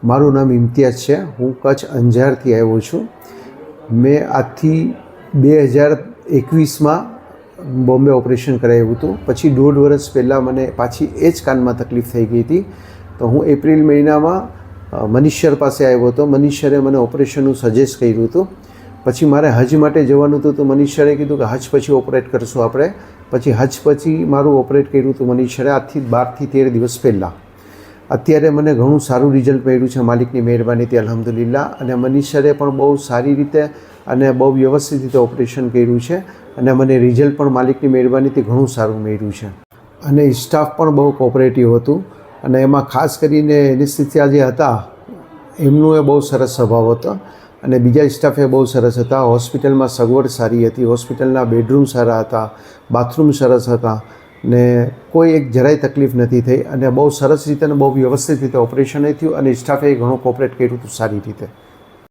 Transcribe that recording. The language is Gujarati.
મારું નામ ઇમ્તિયાઝ છે. હું કચ્છ અંજારથી આવ્યો છું. મેં આજથી 2021માં બોમ્બે ઓપરેશન કરાવ્યું હતું. પછી 1.5 વર્ષ પહેલાં મને પાછી એ જ કાનમાં તકલીફ થઈ ગઈ હતી. તો હું એપ્રિલ મહિનામાં મનીષ સર પાસે આવ્યો હતો. મનીષ સરે મને ઓપરેશનનું સજેસ્ટ કર્યું હતું. પછી મારે હજ માટે જવાનું હતું, તો મનીષ સરે કીધું કે હજ પછી ઓપરેટ કરશું આપણે. પછી હજ પછી મારું ઓપરેટ કર્યું હતું મનીષ સરે આજથી 12 થી 13 દિવસ પહેલાં. અત્યારે મને ઘણું સારું રિઝલ્ટ મળ્યું છે માલિકની મહેરબાનીથી, અલ્હમ્દુલિલ્લાહ. અને મનીષ સરે પણ બહુ સારી રીતે અને બહુ વ્યવસ્થિત રીતે ઓપરેશન કર્યું છે અને મને રિઝલ્ટ પણ માલિકની મહેરબાનીથી ઘણું સારું મળ્યું છે. અને સ્ટાફ પણ બહુ કોઓપરેટિવ હતું. અને એમાં ખાસ કરીને એનેસ્થેસિયા જે હતા એમનું એ બહુ સરસ સ્વભાવ હતો અને બીજા સ્ટાફે બહુ સરસ હતા. હોસ્પિટલમાં સગવડ સારી હતી, હોસ્પિટલના બેડરૂમ સારા હતા, બાથરૂમ સરસ હતા ને કોઈ એક જરાય તકલીફ નથી થઈ. અને બહુ સરસ રીતે અને બહુ વ્યવસ્થિત રીતે ઓપરેશન થયું અને સ્ટાફે ઘણું કોઓપરેટ કર્યું હતું સારી રીતે.